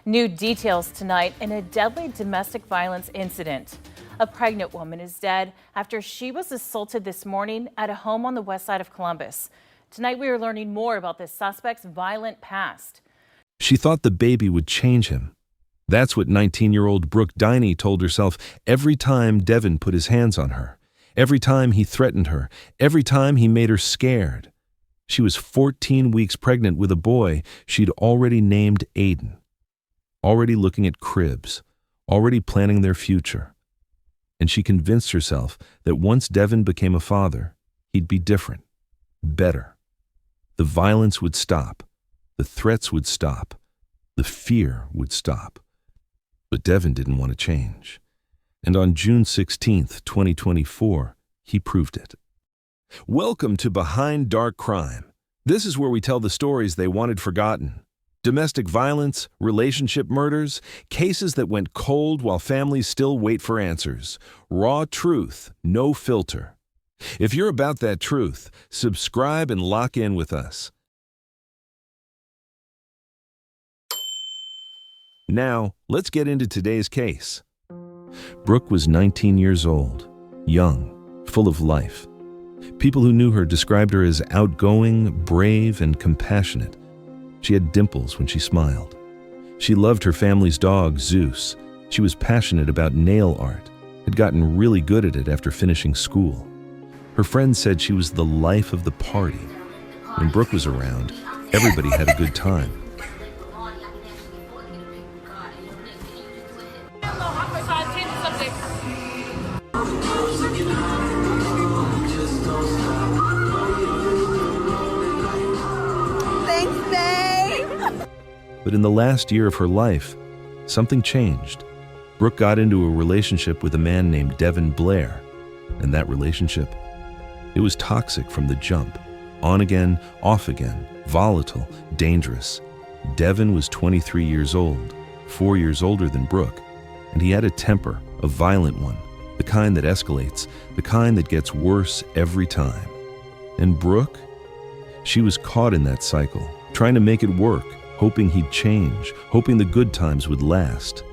New details tonight in a deadly domestic violence incident. A pregnant woman is dead after she was assaulted this morning at a home on the west side of Columbus. Tonight we are learning more about this suspect's violent past. She thought the baby would change him. That's what 19-year-old Brooke Devinney told herself every time Devin put his hands on her, every time he threatened her, every time he made her scared. She was 14 weeks pregnant with a boy she'd already named Aiden. Already looking at cribs, already planning their future. And she convinced herself that once Devin became a father, he'd be different, better. The violence would stop, the threats would stop, the fear would stop. But Devin didn't want to change. And on June 16th, 2024, he proved it. Welcome to Behind Dark Crime. This is where we tell the stories they wanted forgotten. Domestic violence, relationship murders, cases that went cold while families still wait for answers. Raw truth, no filter. If you're about that truth, subscribe and lock in with us. Now, let's get into today's case. Brooke was 19 years old, young, full of life. People who knew her described her as outgoing, brave, and compassionate. She had dimples when she smiled. She loved her family's dog, Zeus. She was passionate about nail art, had gotten really good at it after finishing school. Her friends said she was the life of the party. When Brooke was around, everybody had a good time. But in the last year of her life, something changed. Brooke got into a relationship with a man named Devin Blair, and that relationship, it was toxic from the jump. On again, off again, volatile, dangerous. Devin was 23 years old, 4 years older than Brooke, and he had a temper, a violent one, the kind that escalates, the kind that gets worse every time. And Brooke, she was caught in that cycle, trying to make it work, hoping he'd change, hoping the good times would last.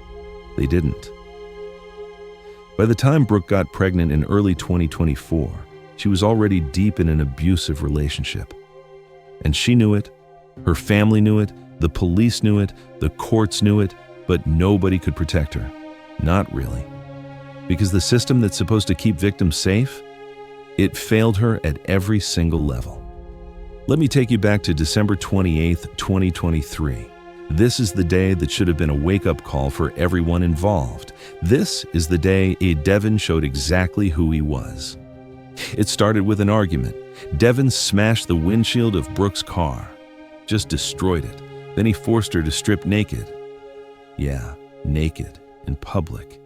They didn't. By the time Brooke got pregnant in early 2024, she was already deep in an abusive relationship. And she knew it, her family knew it, the police knew it, the courts knew it, but nobody could protect her. Not really. Because the system that's supposed to keep victims safe, it failed her at every single level. Let me take you back to December 28th, 2023. This is the day that should have been a wake-up call for everyone involved. This is the day Devin showed exactly who he was. It started with an argument. Devin smashed the windshield of Brooke's car, just destroyed it. Then he forced her to strip naked. Yeah, naked, in public.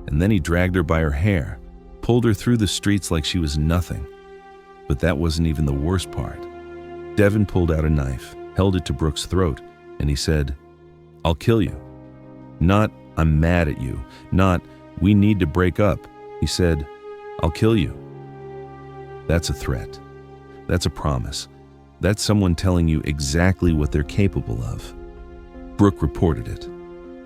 And then he dragged her by her hair, pulled her through the streets like she was nothing. But that wasn't even the worst part. Devin pulled out a knife, held it to Brooke's throat, and he said, "I'll kill you." Not, "I'm mad at you." Not, "We need to break up." He said, "I'll kill you." That's a threat. That's a promise. That's someone telling you exactly what they're capable of. Brooke reported it.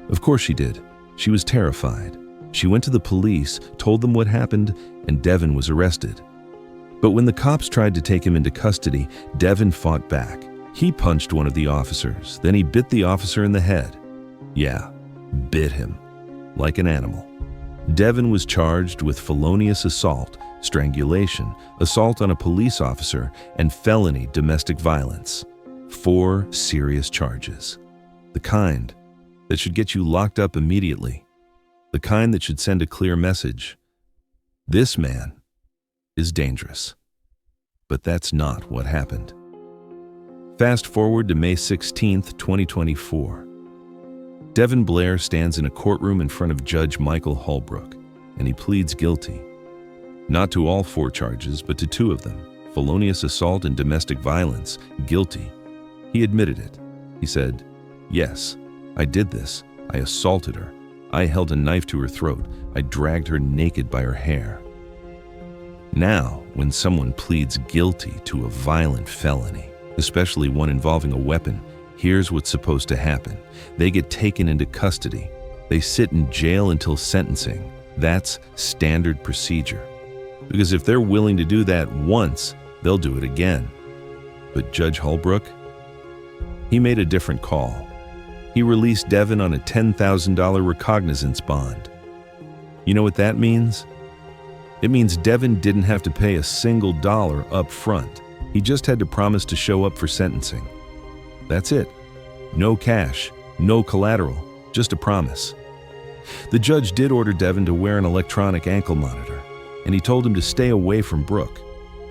Of course she did. She was terrified. She went to the police, told them what happened, and Devin was arrested. But when the cops tried to take him into custody, Devin fought back. He punched one of the officers, then he bit the officer in the head. Yeah, bit him. Like an animal. Devin was charged with felonious assault, strangulation, assault on a police officer, and felony domestic violence. 4 serious charges. The kind that should get you locked up immediately. The kind that should send a clear message. This man is dangerous. But that's not what happened. Fast forward to May 16th, 2024. Devin Blair stands in a courtroom in front of Judge Michael Holbrook, and he pleads guilty. Not to all 4 charges, but to 2 of them, felonious assault and domestic violence, guilty. He admitted it. He said, "Yes, I did this. I assaulted her. I held a knife to her throat. I dragged her naked by her hair." Now, when someone pleads guilty to a violent felony, especially one involving a weapon, Here's what's supposed to happen. They get taken into custody. They sit in jail until sentencing. That's standard procedure. Because if they're willing to do that once, they'll do it again. But Judge Holbrook, he made a different call. He released Devin on a $10,000 recognizance bond. You know what that means? It means Devin didn't have to pay a single dollar up front. He just had to promise to show up for sentencing. That's it. No cash, no collateral, just a promise. The judge did order Devin to wear an electronic ankle monitor, and he told him to stay away from Brooke.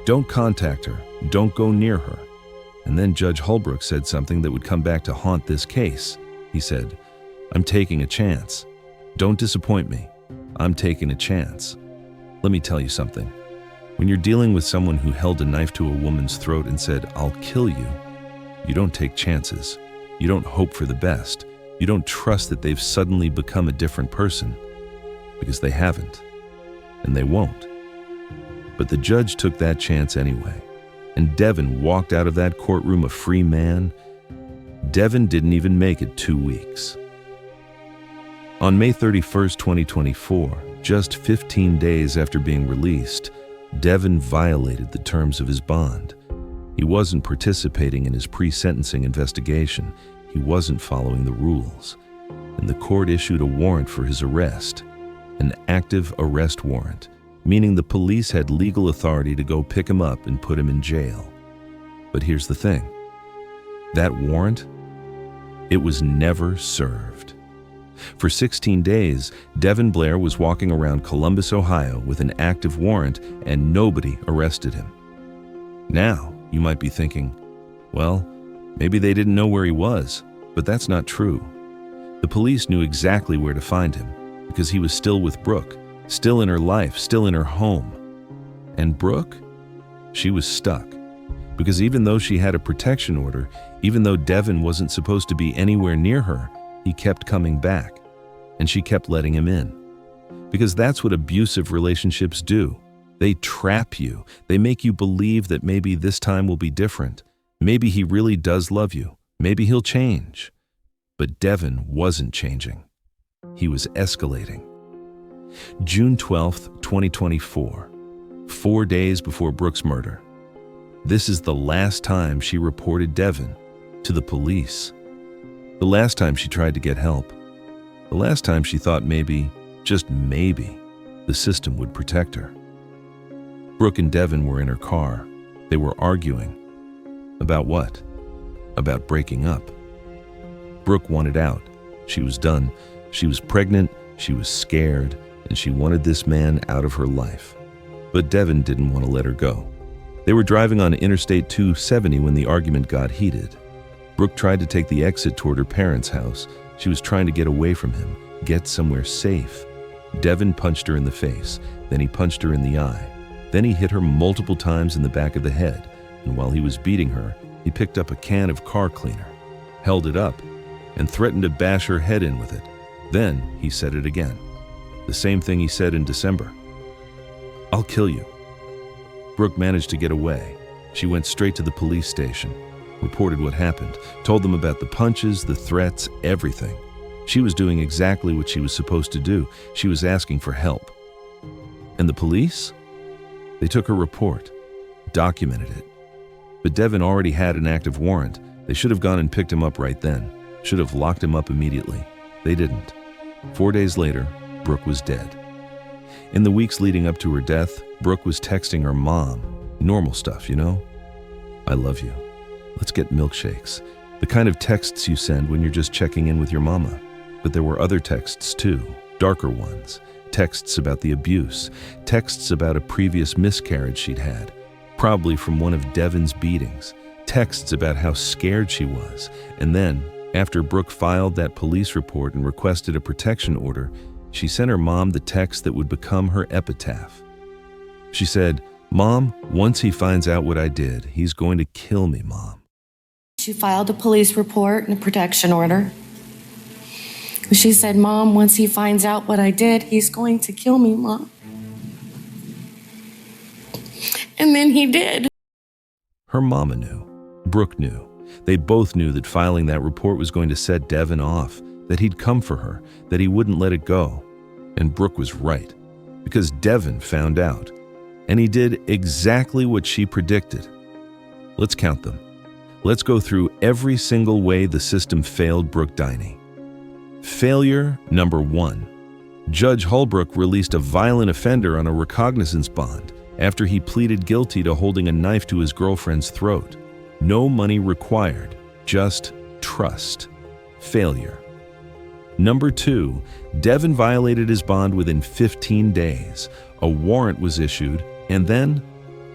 Don't contact her, don't go near her. And then Judge Holbrook said something that would come back to haunt this case. He said, "I'm taking a chance. Don't disappoint me. I'm taking a chance." Let me tell you something. When you're dealing with someone who held a knife to a woman's throat and said, "I'll kill you," you don't take chances. You don't hope for the best. You don't trust that they've suddenly become a different person, because they haven't, and they won't. But the judge took that chance anyway, and Devin walked out of that courtroom a free man. Devin didn't even make it 2 weeks. On May 31st, 2024, just 15 days after being released, Devin violated the terms of his bond. He wasn't participating in his pre-sentencing investigation. He wasn't following the rules. And the court issued a warrant for his arrest, an active arrest warrant, meaning the police had legal authority to go pick him up and put him in jail. But here's the thing. That warrant, it was never served. For 16 days, Devin Blair was walking around Columbus, Ohio with an active warrant, and nobody arrested him. Now, you might be thinking, well, maybe they didn't know where he was, but that's not true. The police knew exactly where to find him, because he was still with Brooke, still in her life, still in her home. And Brooke, she was stuck. Because even though she had a protection order, even though Devin wasn't supposed to be anywhere near her, he kept coming back, and she kept letting him in. Because that's what abusive relationships do. They trap you. They make you believe that maybe this time will be different. Maybe he really does love you. Maybe he'll change. But Devin wasn't changing. He was escalating. June 12th, 2024, 4 days before Brooke's murder. This is the last time she reported Devin to the police. The last time she tried to get help. The last time she thought maybe, just maybe, the system would protect her. Brooke and Devin were in her car. They were arguing. About what? About breaking up. Brooke wanted out. She was done. She was pregnant, she was scared, and she wanted this man out of her life. But Devin didn't want to let her go. They were driving on Interstate 270 when the argument got heated. Brooke tried to take the exit toward her parents' house. She was trying to get away from him, get somewhere safe. Devin punched her in the face, then he punched her in the eye. Then he hit her multiple times in the back of the head, and while he was beating her, he picked up a can of car cleaner, held it up, and threatened to bash her head in with it. Then he said it again. The same thing he said in December. "I'll kill you." Brooke managed to get away. She went straight to the police station, reported what happened, told them about the punches, the threats, everything. She was doing exactly what she was supposed to do. She was asking for help. And the police? They took her report, documented it. But Devin already had an active warrant. They should have gone and picked him up right then. Should have locked him up immediately. They didn't. 4 days later, Brooke was dead. In the weeks leading up to her death, Brooke was texting her mom. Normal stuff, you know? "I love you. Let's get milkshakes." The kind of texts you send when you're just checking in with your mama. But there were other texts too, darker ones. Texts about the abuse. Texts about a previous miscarriage she'd had, probably from one of Devin's beatings. Texts about how scared she was. And then, after Brooke filed that police report and requested a protection order, she sent her mom the text that would become her epitaph. She said, "Mom, once he finds out what I did, he's going to kill me, Mom." She filed a police report and a protection order. She said, "Mom, once he finds out what I did, he's going to kill me, Mom." And then he did. Her mama knew. Brooke knew. They both knew that filing that report was going to set Devin off, that he'd come for her, that he wouldn't let it go. And Brooke was right, because Devin found out, and he did exactly what she predicted. Let's count them. Let's go through every single way the system failed Brooke Devinney. Failure number 1. Judge Holbrook released a violent offender on a recognizance bond after he pleaded guilty to holding a knife to his girlfriend's throat. No money required, just trust. Failure. Number 2, Devin violated his bond within 15 days. A warrant was issued, and then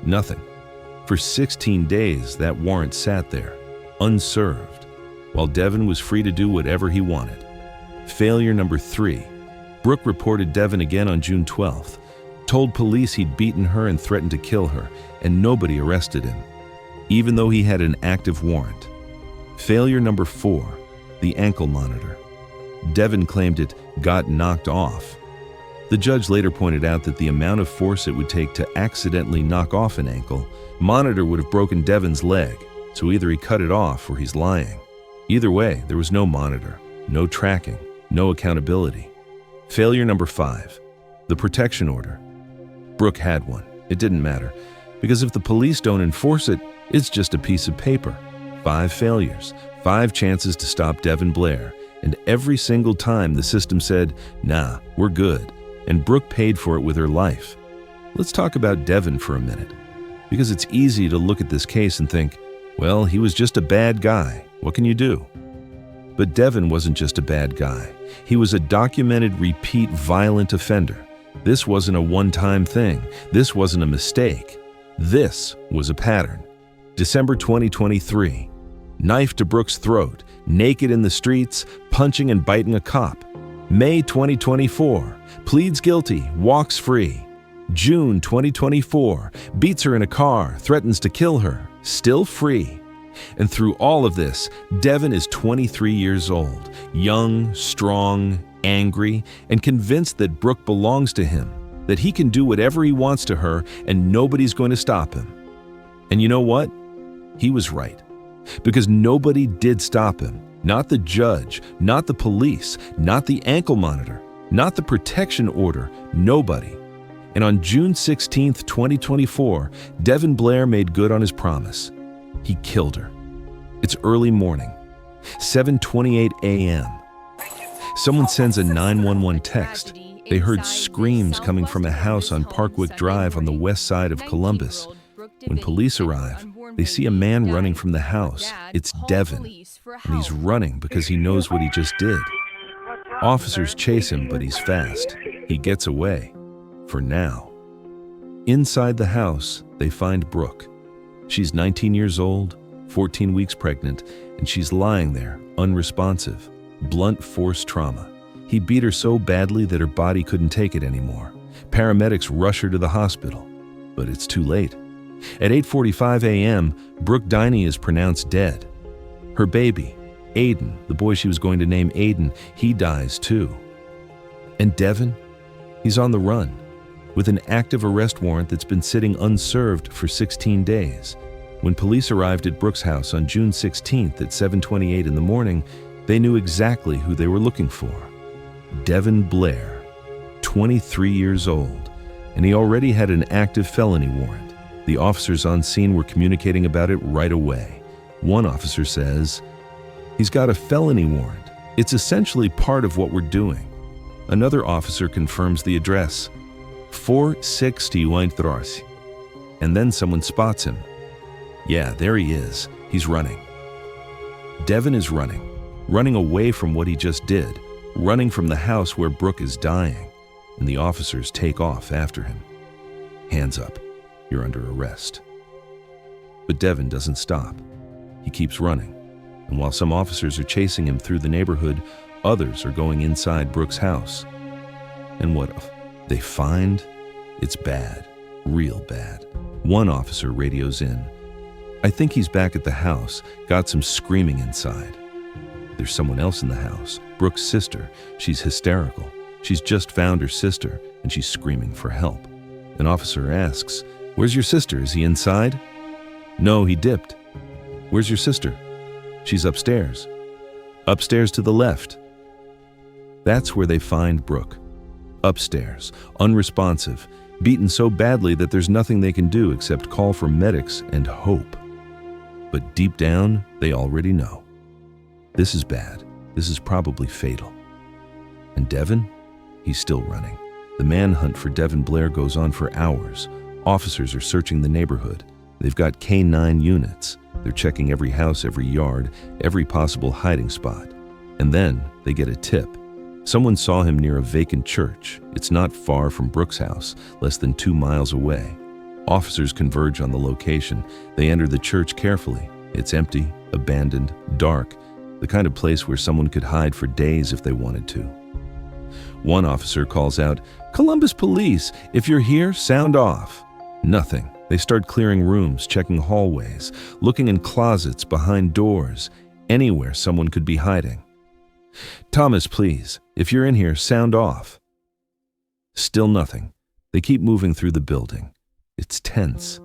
nothing. For 16 days, that warrant sat there, unserved, while Devin was free to do whatever he wanted. Failure number 3. Brooke reported Devin again on June 12th, told police he'd beaten her and threatened to kill her, and nobody arrested him, even though he had an active warrant. Failure number 4. The ankle monitor. Devin claimed it got knocked off. The judge later pointed out that the amount of force it would take to accidentally knock off an ankle monitor would have broken Devin's leg, so either he cut it off or he's lying. Either way, there was no monitor, no tracking, no accountability. Failure number 5. The protection order. Brooke had one. It didn't matter, because if the police don't enforce it, it's just a piece of paper. 5 failures, 5 chances to stop Devin Blair, and every single time the system said, "Nah, we're good," and Brooke paid for it with her life. Let's talk about Devin for a minute, because it's easy to look at this case and think, well, he was just a bad guy. What can you do? But Devin wasn't just a bad guy. He was a documented repeat violent offender. This wasn't a one-time thing. This wasn't a mistake. This was a pattern. December 2023. Knife to Brooke's throat, naked in the streets, punching and biting a cop. May 2024. Pleads guilty, walks free. June 2024. Beats her in a car, threatens to kill her, still free. And through all of this, Devin is 23 years old, young, strong, angry, and convinced that Brooke belongs to him, that he can do whatever he wants to her and nobody's going to stop him. And you know what? He was right. Because nobody did stop him. Not the judge, not the police, not the ankle monitor, not the protection order, nobody. And on June 16th, 2024, Devin Blair made good on his promise. He killed her. It's early morning, 7:28 a.m. Someone sends a 911 text. They heard screams coming from a house on Parkwick Drive on the west side of Columbus. When police arrive, they see a man running from the house. It's Devin, and he's running because he knows what he just did. Officers chase him, but he's fast. He gets away, for now. Inside the house, they find Brooke. She's 19 years old, 14 weeks pregnant, and she's lying there, unresponsive. Blunt force trauma. He beat her so badly that her body couldn't take it anymore. Paramedics rush her to the hospital, but it's too late. At 8:45 a.m., Brooke Devinney is pronounced dead. Her baby, Aiden, the boy she was going to name Aiden, he dies too. And Devin? He's on the run, with an active arrest warrant that's been sitting unserved for 16 days. When police arrived at Brooke's house on June 16th at 7:28 in the morning, they knew exactly who they were looking for. Devin Blair, 23 years old, and he already had an active felony warrant. The officers on scene were communicating about it right away. One officer says, "He's got a felony warrant. It's essentially part of what we're doing." Another officer confirms the address, 460 Weintrasse. And then someone spots him. Yeah, there he is. He's running. Devin is running away from what he just did, running from the house where Brooke is dying, and the officers take off after him. Hands up. You're under arrest. But Devin doesn't stop. He keeps running, and while some officers are chasing him through the neighborhood, others are going inside Brooke's house. And what they find? It's bad, real bad. One officer radios in. "I think he's back at the house, got some screaming inside." There's someone else in the house, Brooke's sister. She's hysterical. She's just found her sister, and she's screaming for help. An officer asks, "Where's your sister? Is he inside?" "No, he dipped." "Where's your sister?" She's upstairs. Upstairs to the left. That's where they find Brooke. Upstairs, unresponsive, beaten so badly that there's nothing they can do except call for medics and hope. But deep down, they already know. This is bad. This is probably fatal. And Devin? He's still running. The manhunt for Devin Blair goes on for hours. Officers are searching the neighborhood. They've got K-9 units. They're checking every house, every yard, every possible hiding spot. And then they get a tip. Someone saw him near a vacant church. It's not far from Brooke's house, less than 2 miles away. Officers converge on the location. They enter the church carefully. It's empty, abandoned, dark, the kind of place where someone could hide for days if they wanted to. One officer calls out, "Columbus Police, if you're here, sound off." Nothing. They start clearing rooms, checking hallways, looking in closets, behind doors, anywhere someone could be hiding. "Thomas, please, if you're in here, sound off." Still nothing. They keep moving through the building. It's tense,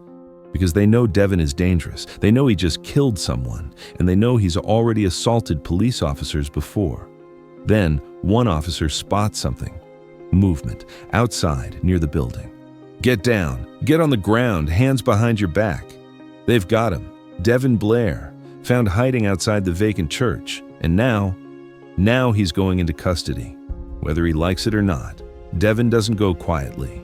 because they know Devin is dangerous. They know he just killed someone, and they know he's already assaulted police officers before. Then, one officer spots something. Movement, outside, near the building. "Get down. Get on the ground, hands behind your back." They've got him. Devin Blair, found hiding outside the vacant church. And now he's going into custody. Whether he likes it or not, Devin doesn't go quietly.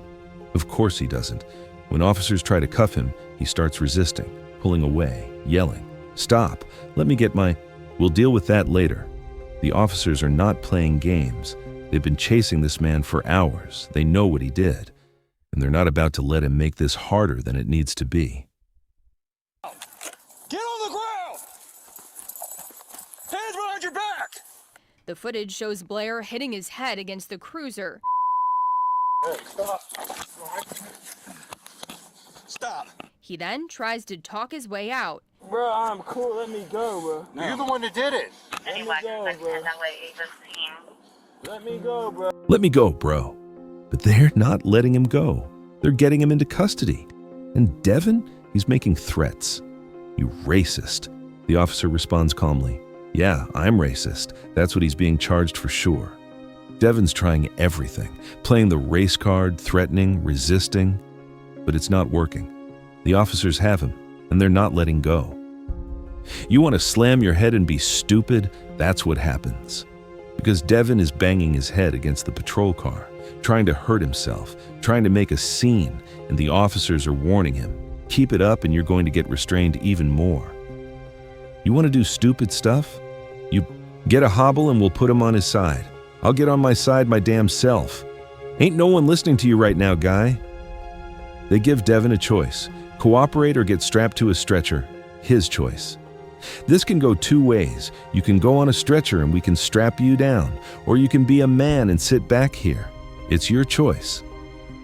Of course he doesn't. When officers try to cuff him, he starts resisting, pulling away, yelling, "Stop, let me get my..." "We'll deal with that later." The officers are not playing games. They've been chasing this man for hours. They know what he did. And they're not about to let him make this harder than it needs to be. Get on the ground! Hands behind your back! The footage shows Blair hitting his head against the cruiser. Hey, stop. Stop. He then tries to talk his way out. Bro, I'm cool. Let me go, bro. No. You're the one that did it. Let me go, bro. Let me go, bro. Let me go, bro. But they're not letting him go. They're getting him into custody. And Devin, he's making threats. "You racist." The officer responds calmly. "Yeah, I'm racist. That's what he's being charged for sure." Devin's trying everything, playing the race card, threatening, resisting. But it's not working. The officers have him, and they're not letting go. You want to slam your head and be stupid? That's what happens. Because Devin is banging his head against the patrol car, trying to hurt himself, trying to make a scene, and the officers are warning him, "Keep it up and you're going to get restrained even more." You want to do stupid stuff? You get a hobble and we'll put him on his side. I'll get on my side my damn self. Ain't no one listening to you right now, guy. They give Devin a choice. Cooperate or get strapped to a stretcher. His choice. This can go two ways. You can go on a stretcher and we can strap you down, or you can be a man and sit back here. It's your choice.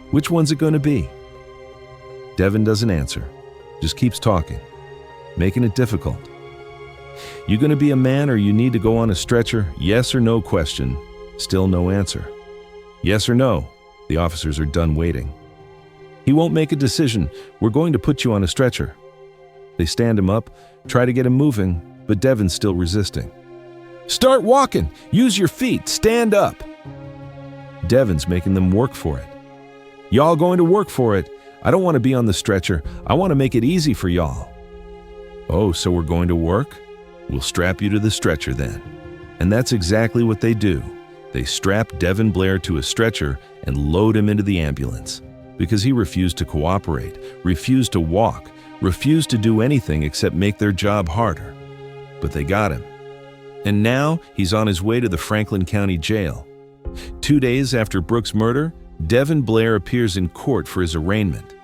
Which one's it going to be? Devin doesn't answer, just keeps talking, making it difficult. You going to be a man or you need to go on a stretcher? Yes or no question. Still no answer. Yes or no? The officers are done waiting. He won't make a decision. We're going to put you on a stretcher. They stand him up, try to get him moving, but Devin's still resisting. Start walking! Use your feet! Stand up! Devin's making them work for it. Y'all going to work for it. I don't want to be on the stretcher. I want to make it easy for y'all. Oh, so we're going to work? We'll strap you to the stretcher then. And that's exactly what they do. They strap Devin Blair to a stretcher and load him into the ambulance because he refused to cooperate, refused to walk, refused to do anything except make their job harder. But they got him. And now he's on his way to the Franklin County Jail. 2 days after Brooke's murder, Devin Blair appears in court for his arraignment.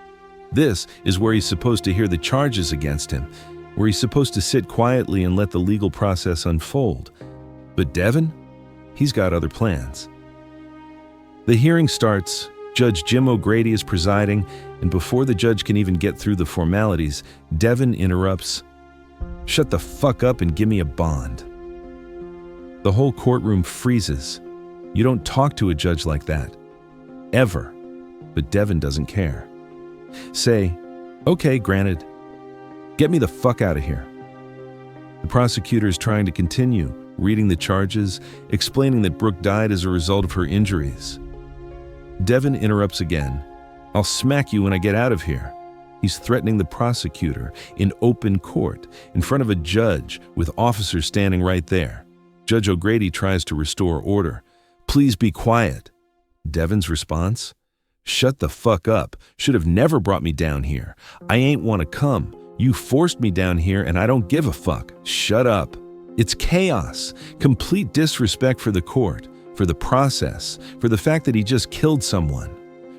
This is where he's supposed to hear the charges against him, where he's supposed to sit quietly and let the legal process unfold. But Devin, he's got other plans. The hearing starts. Judge Jim O'Grady is presiding, and before the judge can even get through the formalities, Devin interrupts. Shut the fuck up and give me a bond. The whole courtroom freezes. You don't talk to a judge like that. Ever. But Devin doesn't care. Say, okay, granted. Get me the fuck out of here. The prosecutor is trying to continue, reading the charges, explaining that Brooke died as a result of her injuries. Devin interrupts again. "I'll smack you when I get out of here." He's threatening the prosecutor in open court, in front of a judge with officers standing right there. Judge O'Grady tries to restore order. "Please be quiet." Devin's response? "Shut the fuck up. Should have never brought me down here. I ain't want to come. You forced me down here and I don't give a fuck. Shut up." It's chaos, complete disrespect for the court, for the process, for the fact that he just killed someone.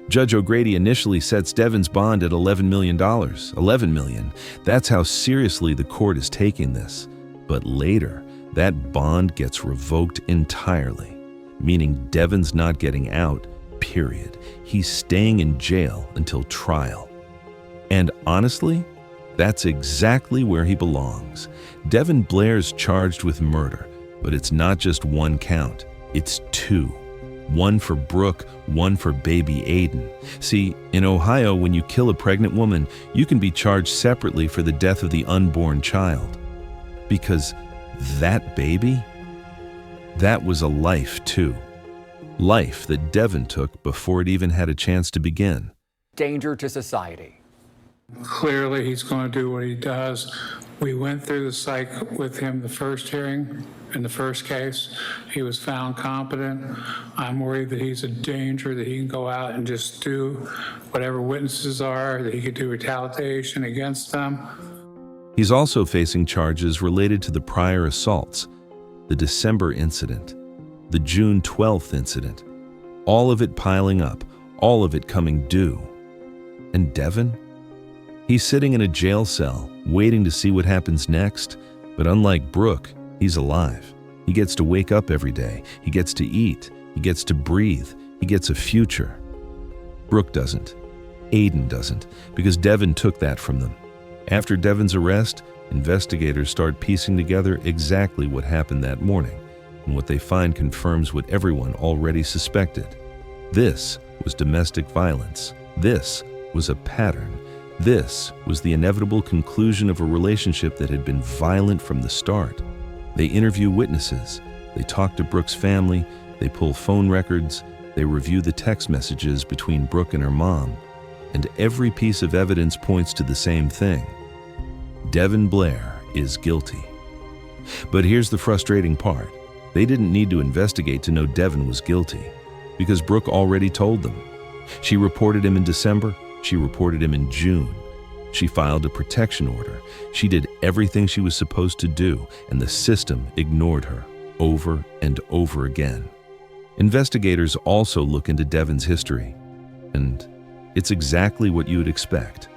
Judge O'Grady initially sets Devin's bond at $11 million. $11 million. That's how seriously the court is taking this. But later, that bond gets revoked entirely, meaning Devin's not getting out, period. He's staying in jail until trial. And honestly, that's exactly where he belongs. Devin Blair's charged with murder, but it's not just one count, it's two. One for Brooke, one for baby Aiden. See, in Ohio, when you kill a pregnant woman, you can be charged separately for the death of the unborn child. Because that baby, that was a life too. Life that Devin took before it even had a chance to begin. Danger to society. Clearly, he's going to do what he does. We went through the psych with him the first hearing. In the first case, he was found competent. I'm worried that he's a danger, that he can go out and just do whatever witnesses are, that he could do retaliation against them. He's also facing charges related to the prior assaults, the December incident, the June 12th incident, all of it piling up, all of it coming due. And Devin? He's sitting in a jail cell, waiting to see what happens next, but unlike Brooke, he's alive. He gets to wake up every day. He gets to eat. He gets to breathe. He gets a future. Brooke doesn't. Aiden doesn't, because Devin took that from them. After Devin's arrest, investigators start piecing together exactly what happened that morning, and what they find confirms what everyone already suspected. This was domestic violence. This was a pattern. This was the inevitable conclusion of a relationship that had been violent from the start. They interview witnesses, they talk to Brooke's family, they pull phone records, they review the text messages between Brooke and her mom, and every piece of evidence points to the same thing. Devin Blair is guilty. But here's the frustrating part. They didn't need to investigate to know Devin was guilty, because Brooke already told them. She reported him in December, she reported him in June. She filed a protection order. She did everything she was supposed to do, and the system ignored her over and over again. Investigators also look into Devin's history, and it's exactly what you would expect.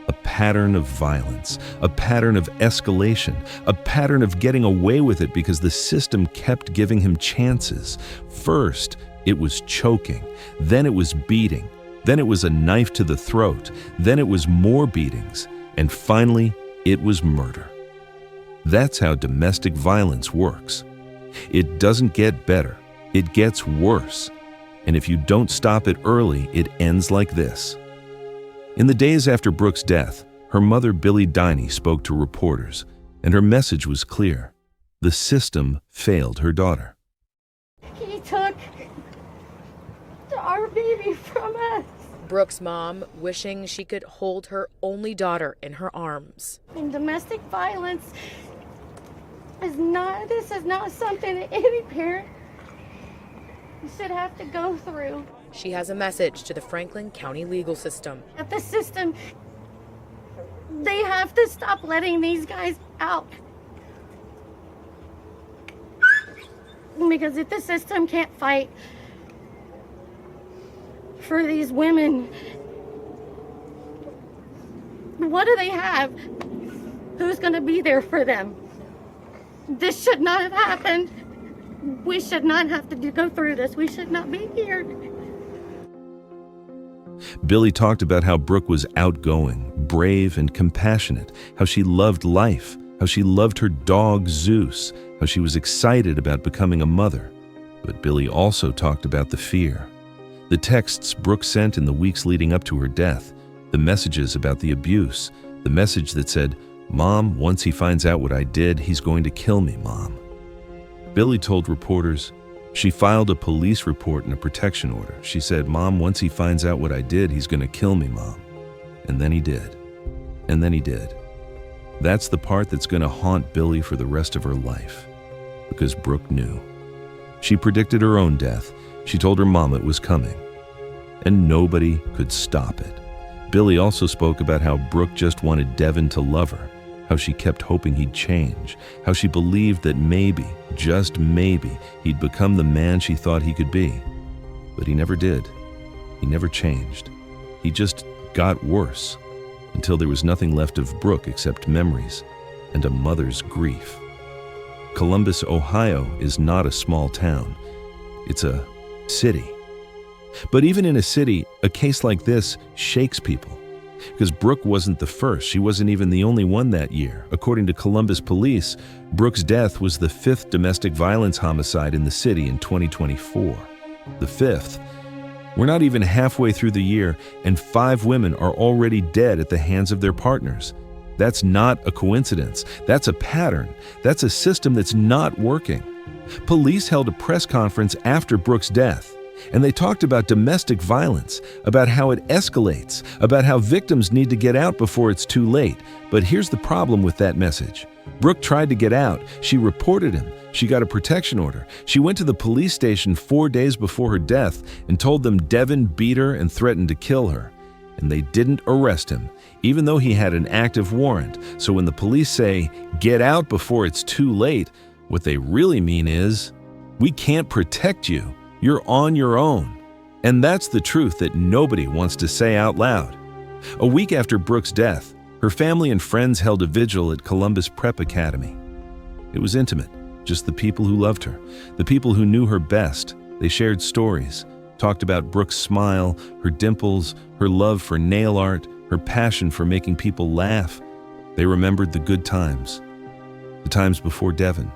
A pattern of violence, a pattern of escalation, a pattern of getting away with it because the system kept giving him chances. First, it was choking, then it was beating, then it was a knife to the throat, then it was more beatings, and finally, it was murder. That's how domestic violence works. It doesn't get better, it gets worse. And if you don't stop it early, it ends like this. In the days after Brooke's death, her mother, Brooke Devinney, spoke to reporters, and her message was clear. The system failed her daughter. He took our baby from us. Brooke's mom wishing she could hold her only daughter in her arms. And domestic violence is not something that any parent should have to go through. She has a message to the Franklin County legal system. At the system, they have to stop letting these guys out. Because if the system can't fight for these women, what do they have? Who's going to be there for them? This should not have happened. We should not have to go through this. We should not be here. Billy talked about how Brooke was outgoing, brave, and compassionate, how she loved life, how she loved her dog Zeus, how she was excited about becoming a mother. But Billy also talked about the fear. The texts Brooke sent in the weeks leading up to her death, the messages about the abuse, the message that said, "Mom, once he finds out what I did, he's going to kill me, Mom." Billy told reporters she filed a police report and a protection order. She said, "Mom, once he finds out what I did, he's going to kill me, Mom." And then he did. And then he did. That's the part that's going to haunt Billy for the rest of her life. Because Brooke knew. She predicted her own death. She told her mom it was coming. And nobody could stop it. Billy also spoke about how Brooke just wanted Devin to love her, how she kept hoping he'd change, how she believed that maybe, just maybe, he'd become the man she thought he could be. But he never did. He never changed. He just got worse, until there was nothing left of Brooke except memories and a mother's grief. Columbus, Ohio is not a small town. It's a city. But even in a city, a case like this shakes people. Because Brooke wasn't the first. She wasn't even the only one that year. According to Columbus police, Brooke's death was the 5th domestic violence homicide in the city in 2024. The 5th. We're not even halfway through the year, and 5 women are already dead at the hands of their partners. That's not a coincidence. That's a pattern. That's a system that's not working. Police held a press conference after Brooke's death, and they talked about domestic violence, about how it escalates, about how victims need to get out before it's too late. But here's the problem with that message. Brooke tried to get out. She reported him. She got a protection order. She went to the police station 4 days before her death and told them Devin beat her and threatened to kill her. And they didn't arrest him, even though he had an active warrant. So when the police say, "Get out before it's too late," what they really mean is, "We can't protect you. You're on your own." And that's the truth that nobody wants to say out loud. A week after Brooke's death, her family and friends held a vigil at Columbus Prep Academy. It was intimate, just the people who loved her, the people who knew her best. They shared stories, talked about Brooke's smile, her dimples, her love for nail art, her passion for making people laugh. They remembered the good times, the times before Devin,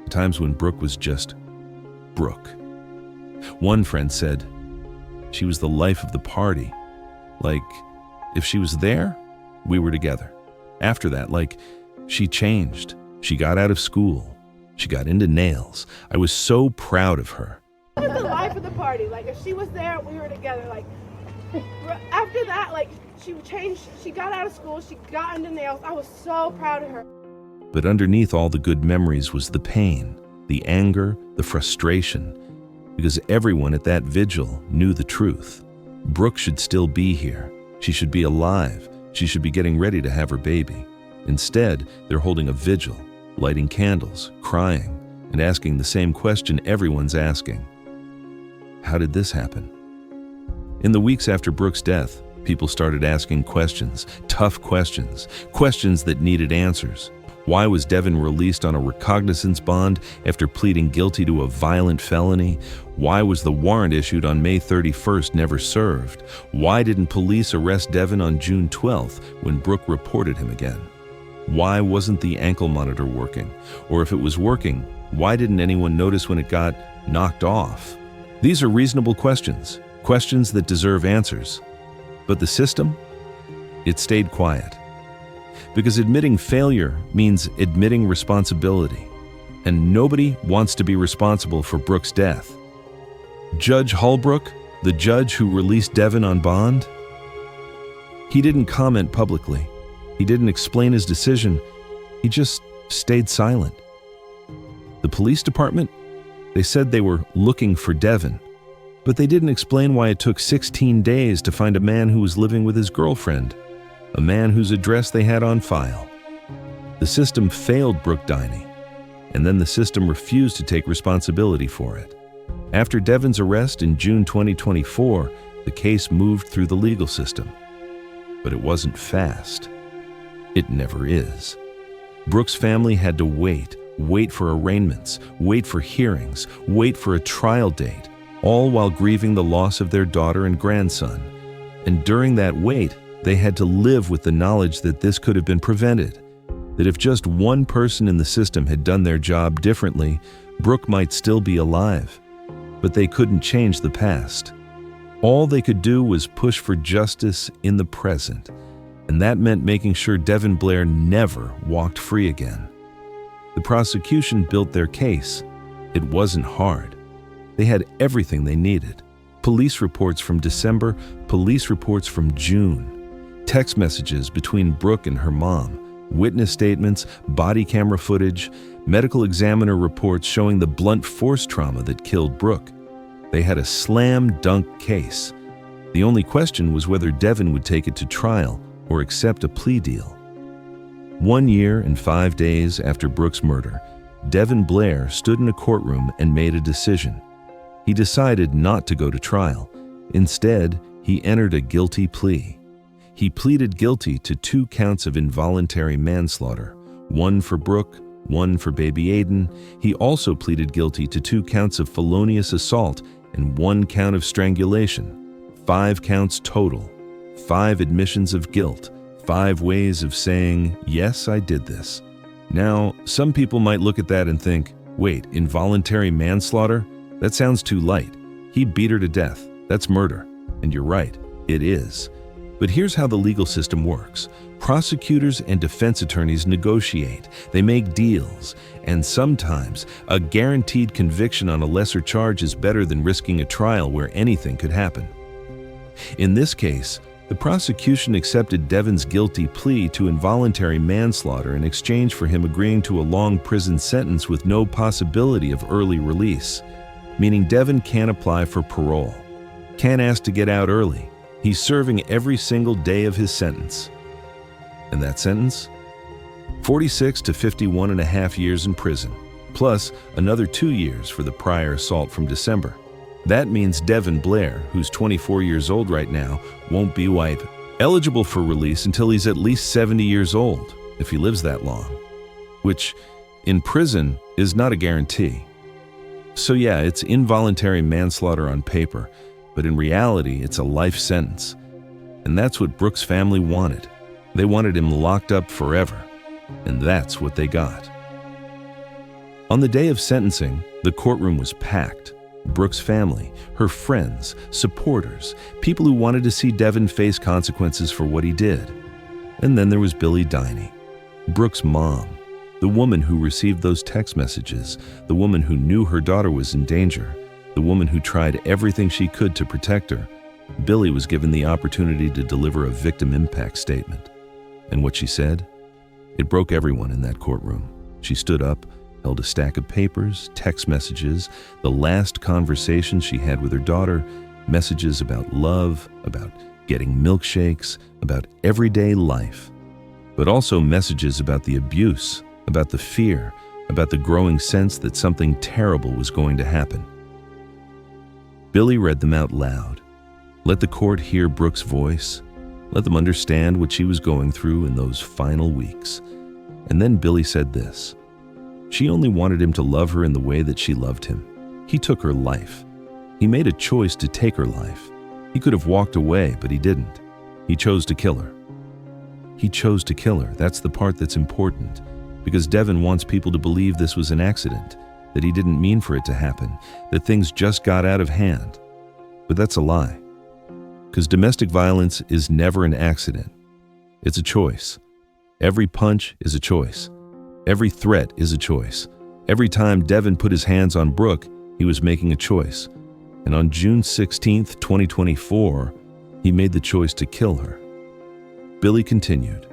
the times when Brooke was just Brooke. One friend said, "She was the life of the party. Like, if she was there, we were together. After that, like, she changed. She got out of school. She got into nails. I was so proud of her." She was the life of the party. Like, if she was there, we were together. Like, after that, like, she changed. She got out of school. She got into nails. I was so proud of her. But underneath all the good memories was the pain, the anger, the frustration. Because everyone at that vigil knew the truth. Brooke should still be here. She should be alive. She should be getting ready to have her baby. Instead, they're holding a vigil, lighting candles, crying, and asking the same question everyone's asking. How did this happen? In the weeks after Brooke's death, people started asking questions, tough questions, questions that needed answers. Why was Devin released on a recognizance bond after pleading guilty to a violent felony? Why was the warrant issued on May 31st never served? Why didn't police arrest Devin on June 12th when Brooke reported him again? Why wasn't the ankle monitor working? Or if it was working, why didn't anyone notice when it got knocked off? These are reasonable questions, questions that deserve answers. But the system? It stayed quiet. Because admitting failure means admitting responsibility. And nobody wants to be responsible for Brooke's death. Judge Holbrook, the judge who released Devin on bond, he didn't comment publicly. He didn't explain his decision. He just stayed silent. The police department, they said they were looking for Devin, but they didn't explain why it took 16 days to find a man who was living with his girlfriend, a man whose address they had on file. The system failed Brooke Devinney, and then the system refused to take responsibility for it. After Devin's arrest in June 2024, the case moved through the legal system. But it wasn't fast. It never is. Brooke's family had to wait for arraignments, wait for hearings, wait for a trial date, all while grieving the loss of their daughter and grandson. And during that wait, they had to live with the knowledge that this could have been prevented, that if just one person in the system had done their job differently, Brooke might still be alive. But they couldn't change the past. All they could do was push for justice in the present. And that meant making sure Devin Blair never walked free again. The prosecution built their case. It wasn't hard. They had everything they needed. Police reports from December, police reports from June, text messages between Brooke and her mom, witness statements, body camera footage, medical examiner reports showing the blunt force trauma that killed Brooke. They had a slam-dunk case. The only question was whether Devin would take it to trial or accept a plea deal. 1 year and 5 days after Brooke's murder, Devin Blair stood in a courtroom and made a decision. He decided not to go to trial. Instead, he entered a guilty plea. He pleaded guilty to 2 counts of involuntary manslaughter, 1 for Brooke, 1 for baby Aiden. He also pleaded guilty to 2 counts of felonious assault and 1 count of strangulation. 5 counts total, 5 admissions of guilt, 5 ways of saying, yes, I did this. Now, some people might look at that and think, wait, involuntary manslaughter? That sounds too light. He beat her to death. That's murder. And you're right, it is. But here's how the legal system works. Prosecutors and defense attorneys negotiate. They make deals. And sometimes, a guaranteed conviction on a lesser charge is better than risking a trial where anything could happen. In this case, the prosecution accepted Devin's guilty plea to involuntary manslaughter in exchange for him agreeing to a long prison sentence with no possibility of early release, meaning Devin can't apply for parole, can't ask to get out early. He's serving every single day of his sentence. And that sentence? 46 to 51 and a half years in prison, plus another 2 years for the prior assault from December. That means Devin Blair, who's 24 years old right now, won't be eligible for release until he's at least 70 years old, if he lives that long, which in prison is not a guarantee. So yeah, it's involuntary manslaughter on paper, but in reality, it's a life sentence. And that's what Brooke's family wanted. They wanted him locked up forever, and that's what they got. On the day of sentencing, the courtroom was packed. Brooke's family, her friends, supporters, people who wanted to see Devin face consequences for what he did. And then there was Billie Devinney, Brooke's mom, the woman who received those text messages, the woman who knew her daughter was in danger, the woman who tried everything she could to protect her. Billie was given the opportunity to deliver a victim impact statement. And what she said? It broke everyone in that courtroom. She stood up, held a stack of papers, text messages, the last conversation she had with her daughter, messages about love, about getting milkshakes, about everyday life, but also messages about the abuse, about the fear, about the growing sense that something terrible was going to happen. Billie read them out loud. Let the court hear Brooke's voice. Let them understand what she was going through in those final weeks. And then Billie said this. She only wanted him to love her in the way that she loved him. He took her life. He made a choice to take her life. He could have walked away, but he didn't. He chose to kill her. He chose to kill her. That's the part that's important, because Devin wants people to believe this was an accident, that he didn't mean for it to happen, that things just got out of hand. But that's a lie, because domestic violence is never an accident. It's a choice. Every punch is a choice. Every threat is a choice. Every time Devin put his hands on Brooke, he was making a choice. And on June 16th, 2024, he made the choice to kill her. Billie continued.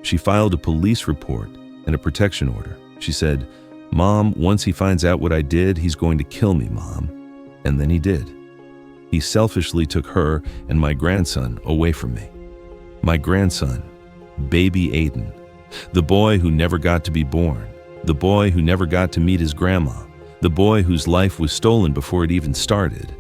She filed a police report and a protection order. She said, "Mom, once he finds out what I did, he's going to kill me, Mom." And then he did. He selfishly took her and my grandson away from me. My grandson, baby Aiden. The boy who never got to be born, the boy who never got to meet his grandma, the boy whose life was stolen before it even started.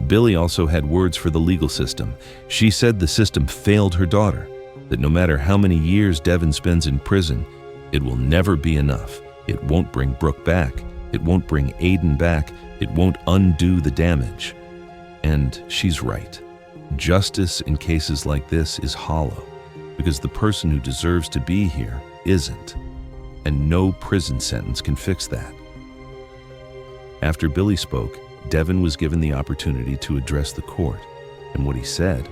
Billie also had words for the legal system. She said the system failed her daughter, that no matter how many years Devin spends in prison, it will never be enough. It won't bring Brooke back. It won't bring Aiden back. It won't undo the damage. And she's right. Justice in cases like this is hollow, because the person who deserves to be here isn't, and no prison sentence can fix that. After Billie spoke, Devin was given the opportunity to address the court, and what he said,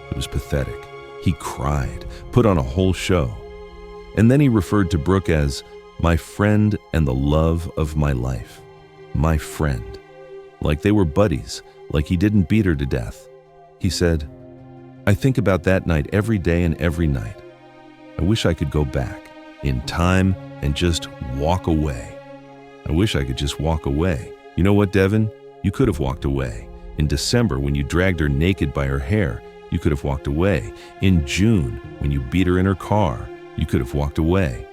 it was pathetic. He cried, put on a whole show. And then he referred to Brooke as my friend and the love of my life. My friend. Like they were buddies, like he didn't beat her to death. He said, I think about that night every day and every night. I wish I could go back in time and just walk away. I wish I could just walk away. You know what, Devin? You could have walked away. In December, when you dragged her naked by her hair, you could have walked away. In June, when you beat her in her car, you could have walked away.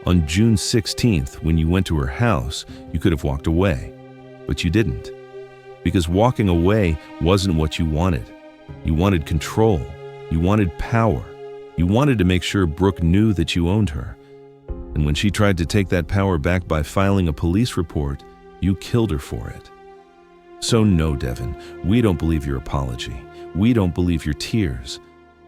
On June 16th, when you went to her house, you could have walked away. But you didn't. Because walking away wasn't what you wanted. You wanted control. You wanted power. You wanted to make sure Brooke knew that you owned her. And when she tried to take that power back by filing a police report, you killed her for it. So no, Devin, we don't believe your apology. We don't believe your tears.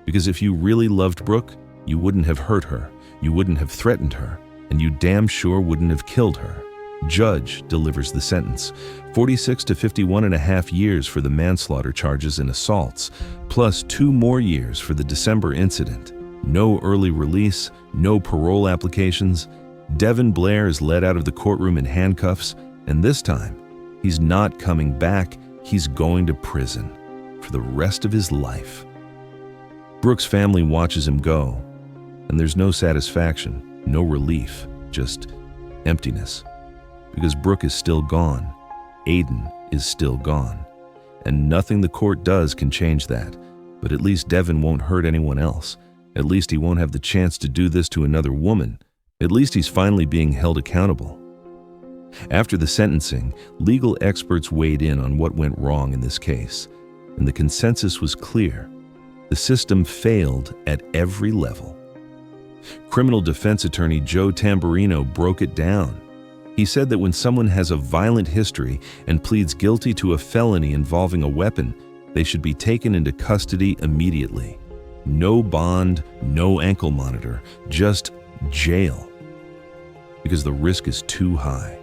Because if you really loved Brooke, you wouldn't have hurt her, you wouldn't have threatened her, and you damn sure wouldn't have killed her. Judge delivers the sentence, 46 to 51.5 years for the manslaughter charges and assaults, plus 2 more years for the December incident. No early release, no parole applications. Devin Blair is led out of the courtroom in handcuffs, and this time, he's not coming back, he's going to prison for the rest of his life. Brooke's family watches him go, and there's no satisfaction, no relief, just emptiness. Because Brooke is still gone, Aiden is still gone, and nothing the court does can change that. But at least Devin won't hurt anyone else. At least he won't have the chance to do this to another woman. At least he's finally being held accountable. After the sentencing, legal experts weighed in on what went wrong in this case, and the consensus was clear. The system failed at every level. Criminal defense attorney Joe Tamburino broke it down. He said that when someone has a violent history and pleads guilty to a felony involving a weapon, they should be taken into custody immediately. No bond, no ankle monitor, just jail. Because the risk is too high.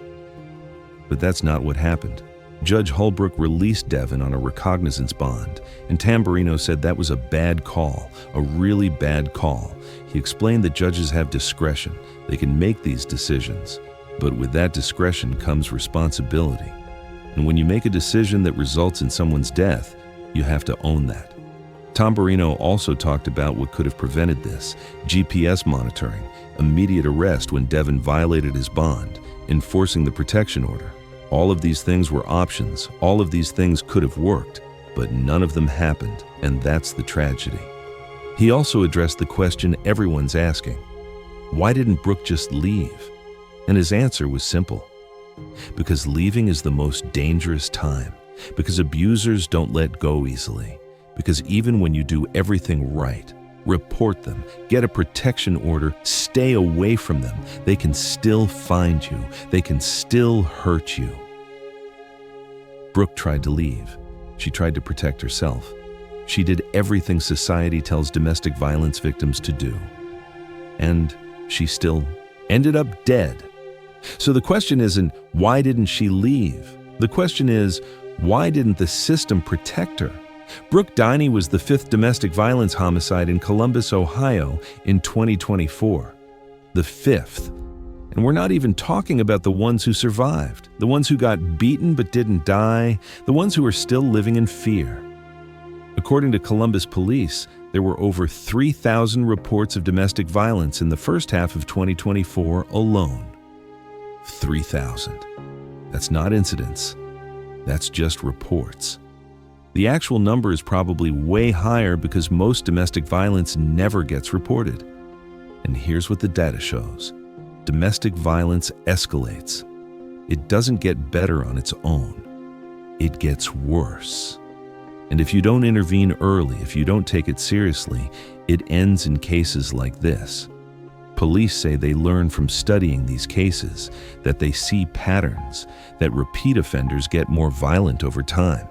But that's not what happened. Judge Holbrook released Devin on a recognizance bond, and Tamburino said that was a bad call, a really bad call. He explained that judges have discretion. They can make these decisions. But with that discretion comes responsibility. And when you make a decision that results in someone's death, you have to own that. Tamburino also talked about what could have prevented this: GPS monitoring, immediate arrest when Devin violated his bond, enforcing the protection order. All of these things were options. All of these things could have worked, but none of them happened, and that's the tragedy. He also addressed the question everyone's asking: why didn't Brooke just leave? And his answer was simple. Because leaving is the most dangerous time. Because abusers don't let go easily. Because even when you do everything right, report them, get a protection order, stay away from them, they can still find you. They can still hurt you. Brooke tried to leave. She tried to protect herself. She did everything society tells domestic violence victims to do. And she still ended up dead. So the question isn't, why didn't she leave? The question is, why didn't the system protect her? Brooke Devinney was the 5th domestic violence homicide in Columbus, Ohio in 2024. The 5th. And we're not even talking about the ones who survived, the ones who got beaten but didn't die, the ones who are still living in fear. According to Columbus police, there were over 3,000 reports of domestic violence in the first half of 2024 alone. 3,000. That's not incidents. That's just reports. The actual number is probably way higher because most domestic violence never gets reported. And here's what the data shows. Domestic violence escalates. It doesn't get better on its own. It gets worse. And if you don't intervene early, if you don't take it seriously, it ends in cases like this. Police say they learn from studying these cases, that they see patterns, that repeat offenders get more violent over time,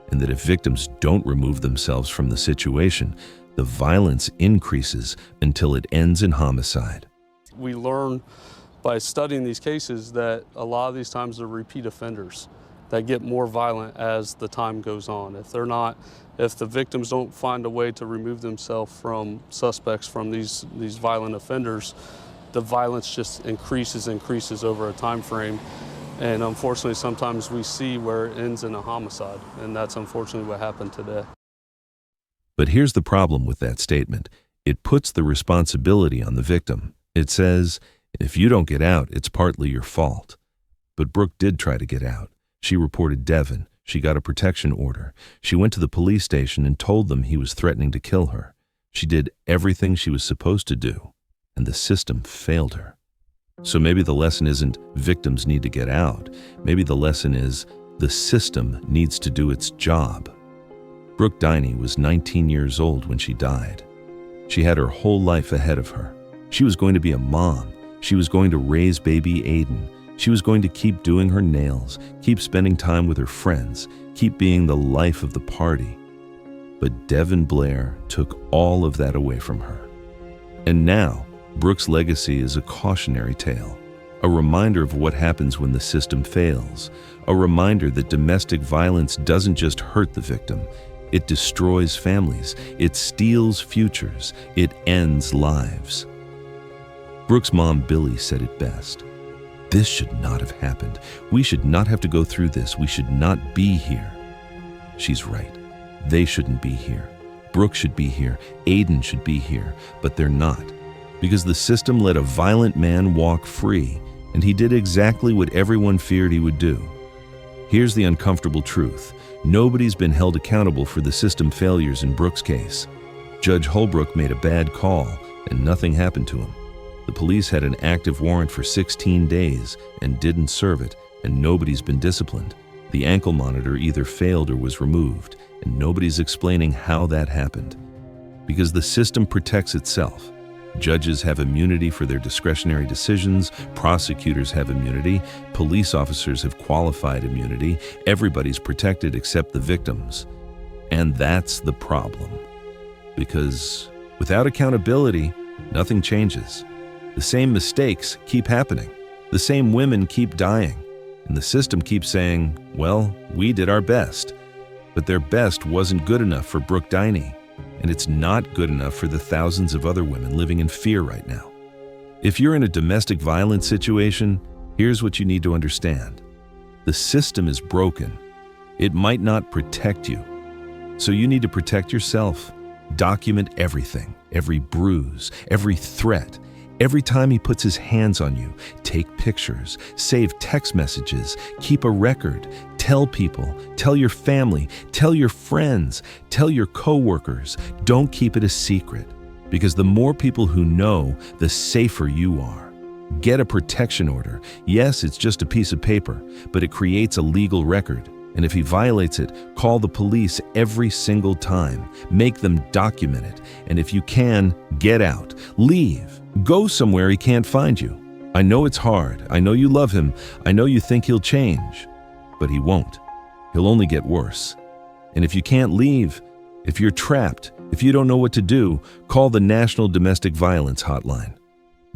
and that if victims don't remove themselves from the situation, the violence increases until it ends in homicide. We learn by studying these cases that a lot of these times they're repeat offenders. that get more violent as the time goes on. If the victims don't find a way to remove themselves from suspects, from these violent offenders, the violence just increases over a time frame. And unfortunately, sometimes we see where it ends in a homicide, and that's unfortunately what happened today. But here's the problem with that statement. It puts the responsibility on the victim. It says, if you don't get out, it's partly your fault. But Brooke did try to get out. She reported Devin. She got a protection order. She went to the police station and told them he was threatening to kill her. She did everything she was supposed to do, and the system failed her. So maybe the lesson isn't victims need to get out. Maybe the lesson is the system needs to do its job. Brooke Devinney was 19 years old when she died. She had her whole life ahead of her. She was going to be a mom. She was going to raise baby Aiden. She was going to keep doing her nails, keep spending time with her friends, keep being the life of the party. But Devin Blair took all of that away from her. And now, Brooke's legacy is a cautionary tale, a reminder of what happens when the system fails, a reminder that domestic violence doesn't just hurt the victim, it destroys families, it steals futures, it ends lives. Brooke's mom, Billy, said it best. This should not have happened. We should not have to go through this. We should not be here. She's right. They shouldn't be here. Brooke should be here. Aiden should be here. But they're not. Because the system let a violent man walk free, and he did exactly what everyone feared he would do. Here's the uncomfortable truth. Nobody's been held accountable for the system failures in Brooke's case. Judge Holbrook made a bad call, and nothing happened to him. The police had an active warrant for 16 days and didn't serve it, and nobody's been disciplined. The ankle monitor either failed or was removed, and nobody's explaining how that happened. Because the system protects itself. Judges have immunity for their discretionary decisions, prosecutors have immunity, police officers have qualified immunity, everybody's protected except the victims. And that's the problem. Because without accountability, nothing changes. The same mistakes keep happening. The same women keep dying. And the system keeps saying, well, we did our best. But their best wasn't good enough for Brooke Devinney. And it's not good enough for the thousands of other women living in fear right now. If you're in a domestic violence situation, here's what you need to understand. The system is broken. It might not protect you. So you need to protect yourself. Document everything, every bruise, every threat. Every time he puts his hands on you, take pictures, save text messages, keep a record, tell people, tell your family, tell your friends, tell your coworkers. Don't keep it a secret, because the more people who know, the safer you are. Get a protection order. Yes, it's just a piece of paper, but it creates a legal record. And if he violates it, call the police every single time. Make them document it. And if you can, get out. Leave. Go somewhere he can't find you. I know it's hard. I know you love him. I know you think he'll change. But he won't. He'll only get worse. And if you can't leave, if you're trapped, if you don't know what to do, call the National Domestic Violence Hotline.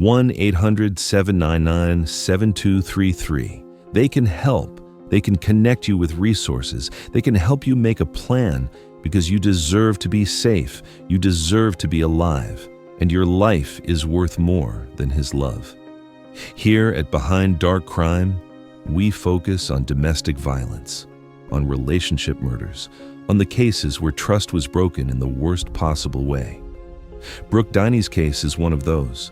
1-800-799-7233. They can help. They can connect you with resources. They can help you make a plan, because you deserve to be safe. You deserve to be alive. And your life is worth more than his love. Here at Behind Dark Crime, we focus on domestic violence, on relationship murders, on the cases where trust was broken in the worst possible way. Brooke Devinney's case is one of those.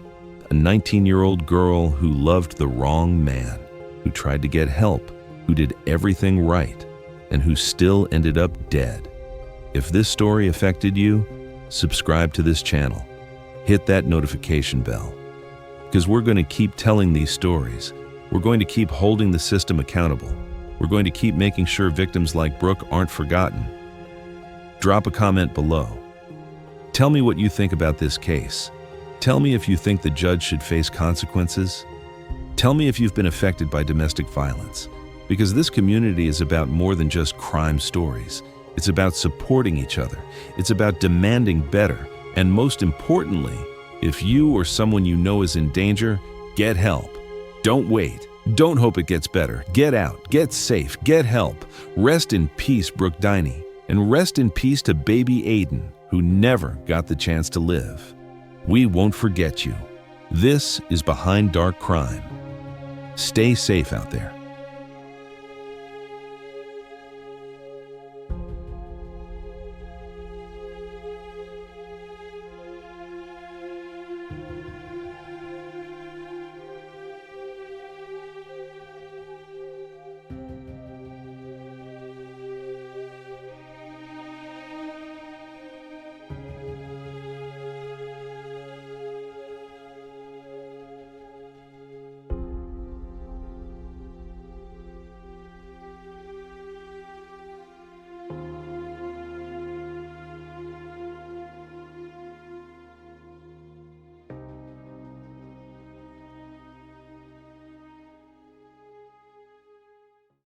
A 19-year-old girl who loved the wrong man, who tried to get help, who did everything right, and who still ended up dead. If this story affected you, subscribe to this channel. Hit that notification bell. Because we're going to keep telling these stories. We're going to keep holding the system accountable. We're going to keep making sure victims like Brooke aren't forgotten. Drop a comment below. Tell me what you think about this case. Tell me if you think the judge should face consequences. Tell me if you've been affected by domestic violence. Because this community is about more than just crime stories. It's about supporting each other. It's about demanding better. And most importantly, if you or someone you know is in danger, get help. Don't wait. Don't hope it gets better. Get out, get safe, get help. Rest in peace, Brooke Devinney, and rest in peace to baby Aiden, who never got the chance to live. We won't forget you. This is Behind Dark Crime. Stay safe out there.